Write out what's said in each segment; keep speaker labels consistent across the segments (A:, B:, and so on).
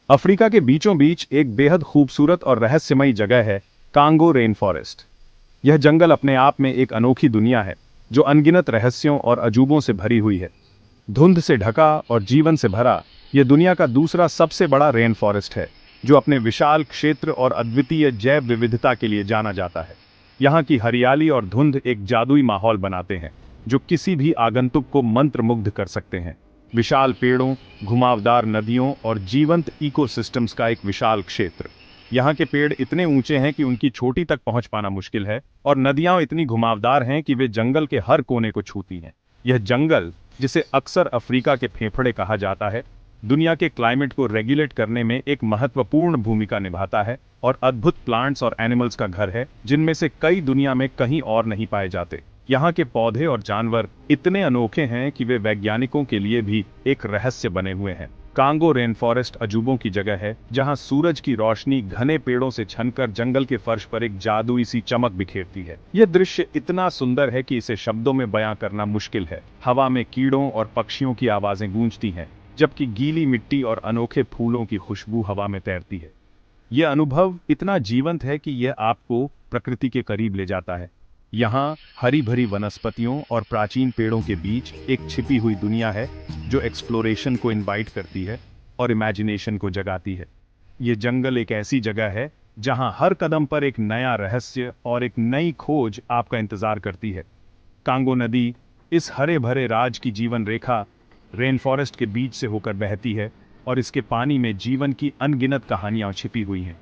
A: Africa के बीचों बीच एक बेहद खूबसूरत और रहस्यमयी जगह है कांगो रेन फॉरेस्ट। यह जंगल अपने आप में एक अनोखी दुनिया है जो अनगिनत रहस्यों और अजूबों से भरी हुई है। धुंध से ढका और जीवन से भरा, यह दुनिया का दूसरा सबसे बड़ा रेन फॉरेस्ट है जो अपने विशाल क्षेत्र और अद्वितीय जैव विविधता के लिए जाना जाता है। यहाँ की हरियाली और धुंध एक जादुई माहौल बनाते हैं जो किसी भी आगंतुक को मंत्रमुग्ध कर सकते हैं। विशाल पेड़ों, घुमावदार नदियों और जीवंत इकोसिस्टम्स का एक विशाल क्षेत्र। यहाँ के पेड़ इतने ऊंचे हैं कि उनकी चोटी तक पहुंच पाना मुश्किल है, और नदियां इतनी घुमावदार हैं कि वे जंगल के हर कोने को छूती हैं। यह जंगल, जिसे अक्सर अफ्रीका के फेफड़े कहा जाता है, दुनिया के क्लाइमेट को रेगुलेट करने में एक महत्वपूर्ण भूमिका निभाता है और अद्भुत प्लांट्स और एनिमल्स का घर है जिनमें से कई दुनिया में कहीं और नहीं पाए जाते। यहाँ के पौधे और जानवर इतने अनोखे हैं कि वे वैज्ञानिकों के लिए भी एक रहस्य बने हुए हैं। कांगो रेन फॉरेस्ट अजूबों की जगह है जहाँ सूरज की रोशनी घने पेड़ों से छनकर जंगल के फर्श पर एक जादुई सी चमक बिखेरती है। यह दृश्य इतना सुंदर है कि इसे शब्दों में बयां करना मुश्किल है। हवा में कीड़ों और पक्षियों की आवाजें गूंजती हैं, जबकि गीली मिट्टी और अनोखे फूलों की खुशबू हवा में तैरती है। यह अनुभव इतना जीवंत है कि यह आपको प्रकृति के करीब ले जाता है। यहाँ हरी भरी वनस्पतियों और प्राचीन पेड़ों के बीच एक छिपी हुई दुनिया है जो एक्सप्लोरेशन को इनवाइट करती है और इमेजिनेशन को जगाती है। ये जंगल एक ऐसी जगह है जहाँ हर कदम पर एक नया रहस्य और एक नई खोज आपका इंतजार करती है। कांगो नदी, इस हरे भरे राज की जीवन रेखा, रेन फॉरेस्ट के बीच से होकर बहती है और इसके पानी में जीवन की अनगिनत कहानियां छिपी हुई हैं।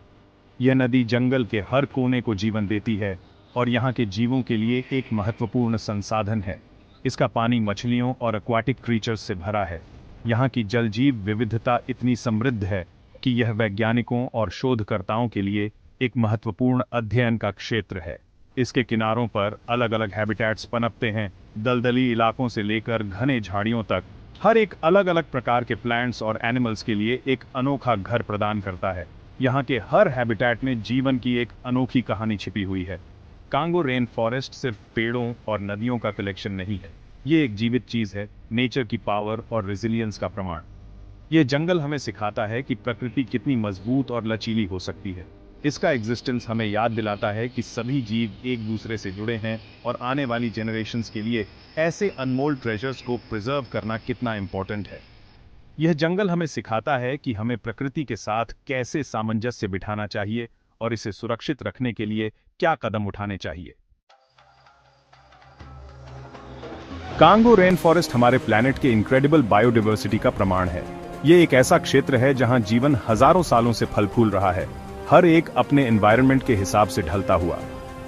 A: यह नदी जंगल के हर कोने को जीवन देती है और यहाँ के जीवों के लिए एक महत्वपूर्ण संसाधन है। इसका पानी मछलियों और एक्वाटिक क्रीचर्स से भरा है। यहाँ की जलजीव विविधता इतनी समृद्ध है कि यह वैज्ञानिकों और शोधकर्ताओं के लिए एक महत्वपूर्ण अध्ययन का क्षेत्र है। इसके किनारों पर अलग अलग हैबिटेट्स पनपते हैं। दलदली इलाकों से लेकर घने झाड़ियों तक हर एक अलग अलग प्रकार के प्लांट्स और एनिमल्स के लिए एक अनोखा घर प्रदान करता है। यहाँ के हर हैबिटेट में जीवन की एक अनोखी कहानी छिपी हुई है। कांगो रेन फॉरेस्ट सिर्फ पेड़ों और नदियों का कलेक्शन नहीं है, ये एक जीवित चीज है, नेचर की पावर और रेजिलियंस का प्रमाण। यह जंगल हमें सिखाता है कि प्रकृति कितनी मजबूत और लचीली हो सकती है। इसका एग्जिस्टेंस हमें याद दिलाता है कि सभी जीव एक दूसरे से जुड़े हैं और आने वाली जनरेशंस के लिए ऐसे अनमोल ट्रेजर्स को प्रिजर्व करना कितना इंपॉर्टेंट है। यह जंगल हमें सिखाता है कि हमें प्रकृति के साथ कैसे सामंजस्य बिठाना चाहिए और इसे सुरक्षित रखने के लिए क्या कदम उठाने चाहिए। कांगो रेन फॉरेस्ट हमारे प्लैनेट के इनक्रेडिबल बायोडायवर्सिटी का प्रमाण है। ये एक ऐसा क्षेत्र है जहां जीवन हजारों सालों से फल फूल रहा है, हर एक अपने एनवायरनमेंट के हिसाब से ढलता हुआ।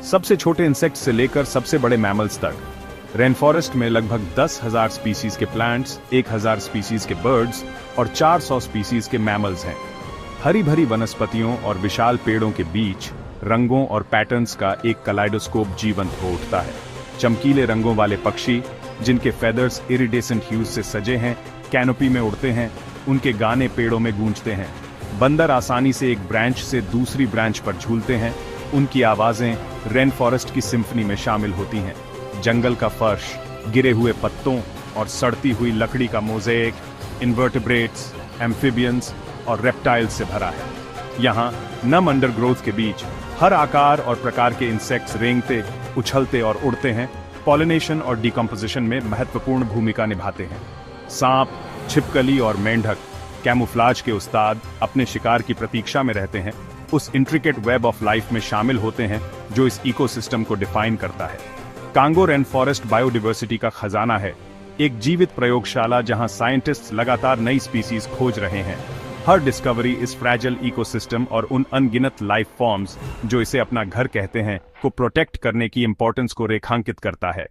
A: सबसे छोटे इंसेक्ट्स से लेकर सबसे बड़े मैमल्स तक। रेन फॉरेस्ट में लगभग 10,000 स्पीसीज के प्लांट्स, 1,000 स्पीसीज के बर्ड्स और 400 स्पीसीज के मैमल्स हैं। हरी भरी वनस्पतियों और विशाल पेड़ों के बीच रंगों और पैटर्न्स का एक कलाइडोस्कोप जीवंत हो उठता है। चमकीले रंगों वाले पक्षी, जिनके फेदर्स इरिडेसेंट ह्यूज से सजे हैं, कैनोपी में उड़ते हैं, उनके गाने पेड़ों में गूंजते हैं। बंदर आसानी से एक ब्रांच से दूसरी ब्रांच पर झूलते हैं, उनकी आवाजें रेन फॉरेस्ट की सिम्फनी में शामिल होती हैं। जंगल का फर्श गिरे हुए पत्तों और सड़ती हुई लकड़ी का मोज़ेक इन्वर्टिब्रेट्स, एम्फिबियंस और रेप्टाइल्स से भरा है। यहाँ नम अंडरग्रोथ के बीच हर आकार और प्रकार के इंसेक्ट्स रेंगते, उछलते और उड़ते हैं, पॉलिनेशन और डिकम्पोजिशन में महत्वपूर्ण भूमिका निभाते हैं। सांप, छिपकली और मेंढक कैमोफ्लाज के उस्ताद अपने शिकार की प्रतीक्षा में रहते हैं, उस इंट्रिकेट वेब ऑफ लाइफ में शामिल होते हैं जो इस इकोसिस्टम को डिफाइन करता है। कांगो रेन फॉरेस्ट बायोडायवर्सिटी का खजाना है, एक जीवित प्रयोगशाला जहां साइंटिस्ट्स लगातार नई स्पीसीज खोज रहे हैं। हर डिस्कवरी इस फ्रैजाइल इकोसिस्टम और उन अनगिनत लाइफ फॉर्म्स जो इसे अपना घर कहते हैं को प्रोटेक्ट करने की इंपॉर्टेंस को रेखांकित करता है।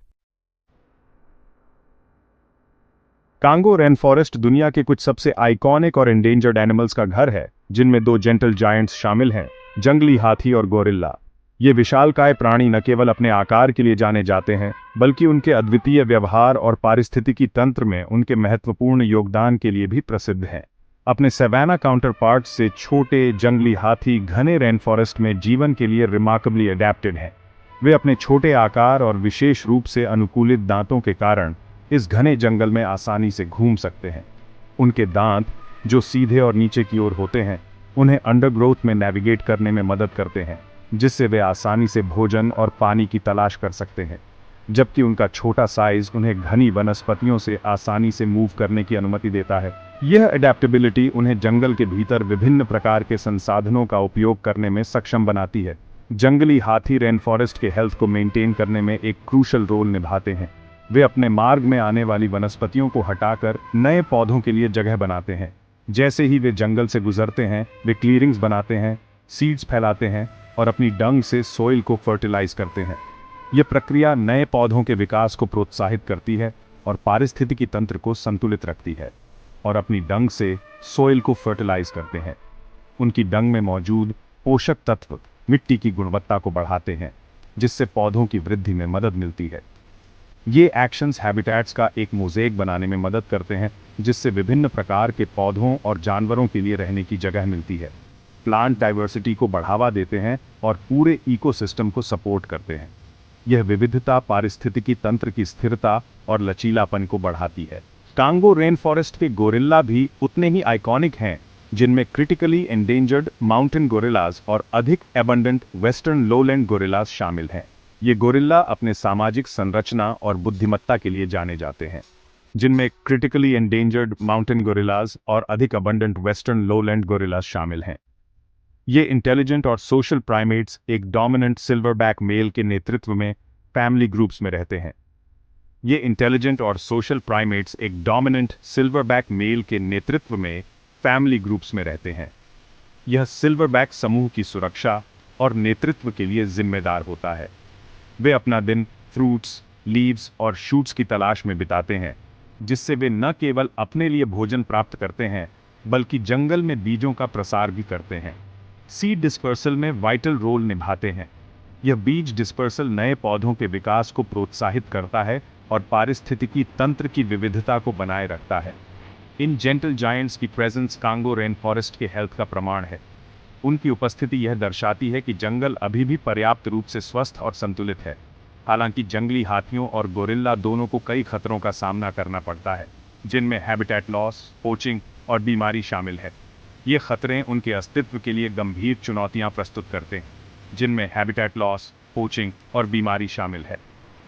A: कांगो रेन फॉरेस्ट दुनिया के कुछ सबसे आइकॉनिक और एंडेंजर्ड एनिमल्स का घर है, जिनमें 2 जेंटल जायंट्स शामिल हैं, जंगली हाथी और गोरिल्ला। ये विशालकाय प्राणी न केवल अपने आकार के लिए जाने जाते हैं, बल्कि उनके अद्वितीय व्यवहार और पारिस्थितिकी तंत्र में उनके महत्वपूर्ण योगदान के लिए भी प्रसिद्ध हैं। अपने सवाना काउंटरपार्ट से छोटे जंगली हाथी घने रेन फॉरेस्ट में जीवन के लिए रिमार्केबली अडेप्टेड हैं। वे अपने छोटे आकार और विशेष रूप से अनुकूलित दांतों के कारण इस घने जंगल में आसानी से घूम सकते हैं। उनके दांत जो सीधे और नीचे की ओर होते हैं, उन्हें अंडरग्रोथ में नेविगेट करने में मदद करते हैं, जिससे वे आसानी से भोजन और पानी की तलाश कर सकते हैं, जबकि उनका छोटा साइज उन्हें घनी वनस्पतियों से आसानी से मूव करने की अनुमति देता है। यह अडेप्टेबिलिटी उन्हें जंगल के भीतर विभिन्न प्रकार के संसाधनों का उपयोग करने में सक्षम बनाती है। जंगली हाथी रेन फॉरेस्ट के हेल्थ को मेंटेन करने में एक क्रूशल रोल निभाते हैं। वे अपने मार्ग में आने वाली वनस्पतियों को हटाकर नए पौधों के लिए जगह बनाते हैं। जैसे ही वे जंगल से गुजरते हैं, वे क्लीयरिंग्स बनाते हैं, सीड्स फैलाते हैं और अपनी डंग से सॉइल को फर्टिलाइज करते हैं। यह प्रक्रिया नए पौधों के विकास को प्रोत्साहित करती है और पारिस्थितिकी तंत्र को संतुलित रखती है, और अपनी डंग से सॉइल को फर्टिलाइज करते हैं। उनकी डंग में मौजूद पोषक तत्व मिट्टी की गुणवत्ता को बढ़ाते हैं, जिससे पौधों की वृद्धि में मदद मिलती है। ये एक्शंस हैबिटेट्स का एक मोज़ेक बनाने में मदद करते हैं, जिससे विभिन्न प्रकार के पौधों और जानवरों के लिए रहने की जगह मिलती है, प्लांट डाइवर्सिटी को बढ़ावा देते हैं और पूरे इकोसिस्टम को सपोर्ट करते हैं। यह विविधता पारिस्थितिकी तंत्र की स्थिरता और लचीलापन को बढ़ाती है। कांगो रेन फॉरेस्ट के गोरिल्ला भी उतने ही आइकॉनिक हैं, जिनमें क्रिटिकली एंडेंजर्ड माउंटेन गोरिल्लाज और अधिक एबंडेंट वेस्टर्न लोलैंड गोरिल्लाज शामिल हैं। ये गोरिल्ला अपने सामाजिक संरचना और बुद्धिमत्ता के लिए जाने जाते हैं, जिनमें क्रिटिकली एंडेंजर्ड माउंटेन गोरिल्लाज और अधिक अबंडेंट वेस्टर्न लोलैंड गोरिल्लाज शामिल हैं। ये इंटेलिजेंट और सोशल प्राइमेट्स एक डोमिनेंट सिल्वरबैक मेल के नेतृत्व में फैमिली ग्रुप्स में रहते हैं। ये इंटेलिजेंट और सोशल प्राइमेट्स एक डोमिनेंट सिल्वरबैक मेल के नेतृत्व में फैमिली ग्रुप्स में रहते हैं। यह सिल्वरबैक समूह की सुरक्षा और नेतृत्व के लिए जिम्मेदार होता है। वे अपना दिन फ्रूट्स, लीव्स और शूट्स की तलाश में बिताते हैं, जिससे वे न केवल अपने लिए भोजन प्राप्त करते हैं, बल्कि जंगल में बीजों का प्रसार भी करते हैं। सीड डिस्पर्सल में वाइटल रोल निभाते हैं। यह बीज डिस्पर्सल नए पौधों के विकास को प्रोत्साहित करता है और पारिस्थितिकी तंत्र की विविधता को बनाए रखता है। इन जेंटल जायंट्स की प्रेजेंस कांगो रेन फॉरेस्ट के हेल्थ का प्रमाण है। उनकी उपस्थिति यह दर्शाती है कि जंगल अभी भी पर्याप्त रूप से स्वस्थ और संतुलित है। हालांकि जंगली हाथियों और गोरिल्ला दोनों को कई खतरों का सामना करना पड़ता है, जिनमें हैबिटेट लॉस, पोचिंग और बीमारी शामिल है। ये खतरे उनके अस्तित्व के लिए गंभीर चुनौतियां प्रस्तुत करते हैं, जिनमें हैबिटेट लॉस, पोचिंग और बीमारी शामिल है।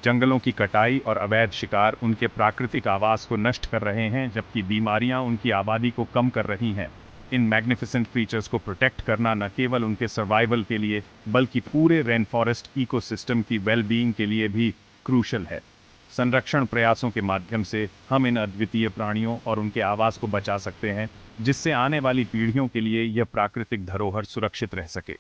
A: जंगलों की कटाई और अवैध शिकार उनके प्राकृतिक आवास को नष्ट कर रहे हैं, जबकि बीमारियां उनकी आबादी को कम कर रही हैं। इन मैग्निफिसेंट क्रीचर्स को प्रोटेक्ट करना न केवल उनके सर्वाइवल के लिए, बल्कि पूरे रेन फॉरेस्ट इकोसिस्टम की वेलबीइंग के लिए भी क्रूशल है। संरक्षण प्रयासों के माध्यम से हम इन अद्वितीय प्राणियों और उनके आवास को बचा सकते हैं, जिससे आने वाली पीढ़ियों के लिए यह प्राकृतिक धरोहर सुरक्षित रह सके।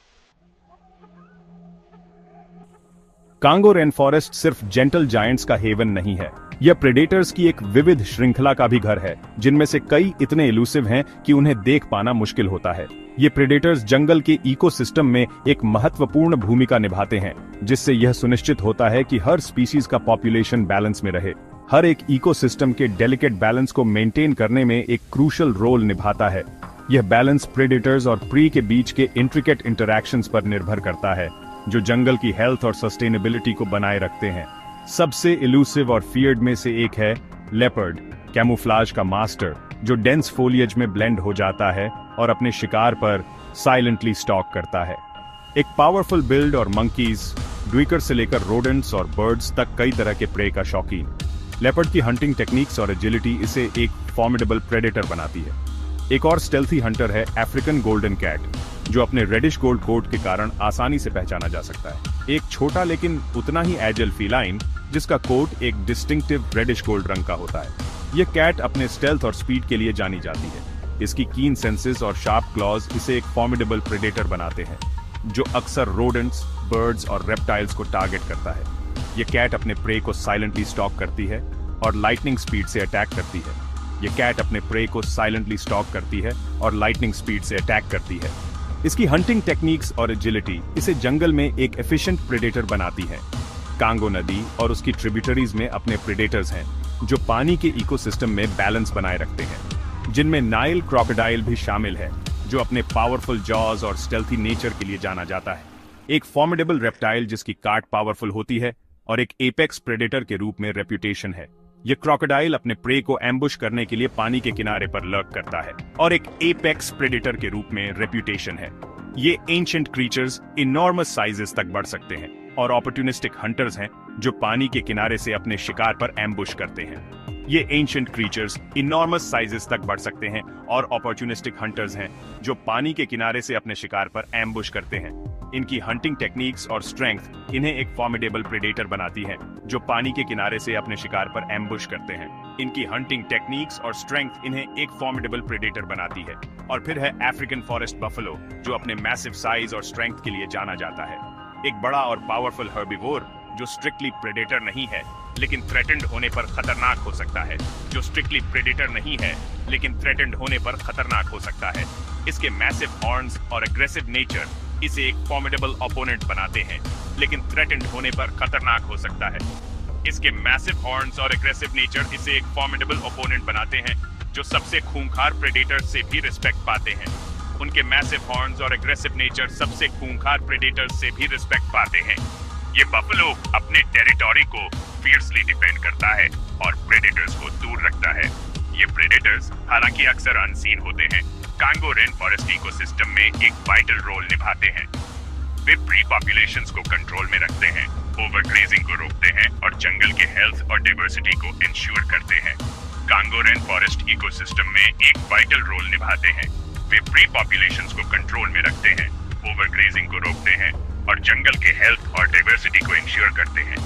A: कांगो रेन फॉरेस्ट सिर्फ जेंटल जायंट्स का हेवन नहीं है, यह प्रेडेटर्स की एक विविध श्रृंखला का भी घर है, जिनमें से कई इतने इलूसिव हैं कि उन्हें देख पाना मुश्किल होता है। ये प्रेडेटर्स जंगल के इकोसिस्टम में एक महत्वपूर्ण भूमिका निभाते हैं, जिससे यह सुनिश्चित होता है कि हर स्पीशीज का पॉपुलेशन बैलेंस में रहे। हर एक इकोसिस्टम के डेलिकेट बैलेंस को मेंटेन करने में एक क्रूशल रोल निभाता है। यह बैलेंस प्रेडेटर्स और प्री के बीच के इंट्रिकेट इंटरैक्शंस पर निर्भर करता है, जो जंगल की हेल्थ और सस्टेनेबिलिटी को बनाए रखते हैं। सबसे इलूसिव और फियर्ड में से एक है लेपर्ड, कैमोफ्लाज का मास्टर, जो डेंस फोलिएज में ब्लेंड हो जाता है और अपने शिकार पर साइलेंटली स्टॉक करता है। एक पावरफुल बिल्ड और मंकीज, ड्वीकर से लेकर रोडेंट्स और बर्ड्स तक कई तरह के प्रे का शौकीन। लेपर्ड की हंटिंग टेक्निक्स और एजिलिटी इसे एक फॉर्मिडेबल प्रेडेटर बनाती है। एक और स्टेल्थी हंटर है अफ्रीकन गोल्डन कैट, जो अपने रेडिश गोल्ड कोट के कारण आसानी से पहचाना जा सकता है। एक छोटा लेकिन उतना ही एजिल फीलाइन, जिसका कोट एक डिस्टिंक्टिव रेडिश गोल्ड रंग का होता है। यह कैट अपने स्टेल्थ और स्पीड के लिए जानी जाती है। इसकी कीन सेंसेस और शार्प क्लॉज इसे एक फॉर्मिडेबल प्रेडेटर बनाते हैं, जो अक्सर रोडेंट्स, बर्ड्स और रेप्टाइल्स को टारगेट करता है। यह कैट अपने प्रे को साइलेंटली स्टॉक करती है और लाइटनिंग स्पीड से अटैक करती है। यह कैट अपने प्रे को साइलेंटली स्टॉक करती है और लाइटनिंग स्पीड से अटैक करती है। इसकी हंटिंग टेक्निक्स और एजिलिटी इसे जंगल में एक एफिशिएंट प्रेडेटर बनाती है। कांगो नदी और उसकी ट्रिब्यूटरीज में अपने प्रेडेटर्स हैं, जो पानी के इकोसिस्टम में बैलेंस बनाए रखते हैं, जिनमें नाइल क्रोकोडाइल भी शामिल है, जो अपने पावरफुल जॉज और स्टेल्थी नेचर के लिए जाना जाता है। एक फॉर्मिडेबल रेप्टाइल जिसकी काट पावरफुल होती है और एक एपेक्स प्रेडेटर के रूप में रेप्यूटेशन है। ये क्रोकोडाइल अपने प्रे को एम्बुश करने के लिए पानी के किनारे पर लर्क करता है और एक एपेक्स प्रेडेटर के रूप में रेप्यूटेशन है। ये एंशिएंट क्रीचर्स इनॉर्मस साइजेस तक बढ़ सकते हैं और अपॉर्चुनिस्टिक हंटर्स हैं जो पानी के किनारे से अपने शिकार पर एम्बुश करते हैं। ये एंशिएंट क्रीचर्स इनॉर्मस साइजेस तक बढ़ सकते हैं और अपॉर्चुनिस्टिक हंटर्स हैं जो पानी के किनारे से अपने शिकार पर एम्बुश करते हैं। इनकी हंटिंग टेक्निक्स और स्ट्रेंथ इन्हें एक फॉर्मिडेबल प्रेडेटर बनाती है जो पानी के किनारे से अपने शिकार पर एम्बुश करते हैं। इनकी हंटिंग टेक्निक्स और स्ट्रेंथ इन्हें एक फॉर्मिडेबल प्रेडेटर बनाती है। और फिर है अफ्रीकन फॉरेस्ट बफेलो, जो अपने मैसिव साइज और स्ट्रेंथ के लिए जाना जाता है। एक बड़ा और पावरफुल हर्बिवोर जो स्ट्रिक्टली प्रेडेटर नहीं है लेकिन थ्रेटेंड होने पर खतरनाक हो सकता है। जो स्ट्रिक्टली प्रेडेटर नहीं है लेकिन थ्रेटेंड होने पर खतरनाक हो सकता है। इसके मैसिव हॉर्न्स और एग्रेसिव नेचर इसे एक फॉर्मिडेबल ओपोनेंट बनाते हैं लेकिन थ्रेटेंड होने पर खतरनाक हो सकता है। इसके मैसिव हॉर्न्स और एग्रेसिव नेचर इसे एक फॉर्मिडेबल ओपोनेंट बनाते हैं जो सबसे खूंखार प्रेडेटर से भी रिस्पेक्ट पाते हैं। उनके मैसिव हॉर्न्स और एग्रेसिव नेचर सबसे खूंखार प्रेडेटर्स से भी रिस्पेक्ट पाते हैं। ये बफेलो अपने टेरिटोरी को फियर्सली डिफेंड करता है और प्रेडेटर्स को दूर रखता है। ये प्रेडेटर्स हालांकि अक्सर अनसीन होते हैं, कांगो रेन फॉरेस्ट इकोसिस्टम में एक वाइटल रोल निभाते हैं। वे प्री पॉपुलेशंस को कंट्रोल में रखते हैं, ओवरग्रेजिंग को रोकते हैं और जंगल के हेल्थ और डाइवर्सिटी को इंश्योर करते हैं। कांगो रेन फॉरेस्ट इकोसिस्टम में एक वाइटल रोल निभाते हैं। वे प्री पॉपुलेशंस को कंट्रोल में रखते हैं, ओवरग्रेजिंग को रोकते हैं और जंगल के हेल्थ और डाइवर्सिटी को इंश्योर करते हैं।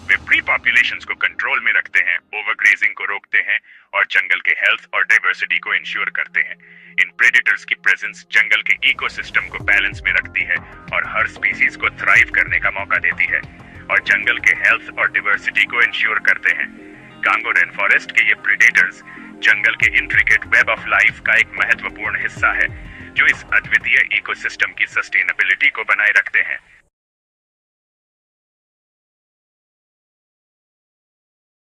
A: वे प्री पॉपुलेशंस को कंट्रोल में रखते हैं, ओवरग्रेजिंग को रोकते हैं और जंगल के हेल्थ और डाइवर्सिटी को इंश्योर करते हैं। इन प्रेडेटर्स की प्रेजेंस जंगल के इकोसिस्टम को बैलेंस में रखती है और हर स्पीसीज को थ्राइव करने का मौका देती है और जंगल के हेल्थ और डाइवर्सिटी को इंश्योर करते हैं। कांगो रेन फॉरेस्ट के ये प्रेडेटर्स जंगल के इंट्रिकेट वेब ऑफ लाइफ का एक महत्वपूर्ण हिस्सा है जो इस अद्वितीय इकोसिस्टम की सस्टेनेबिलिटी को बनाए रखते हैं।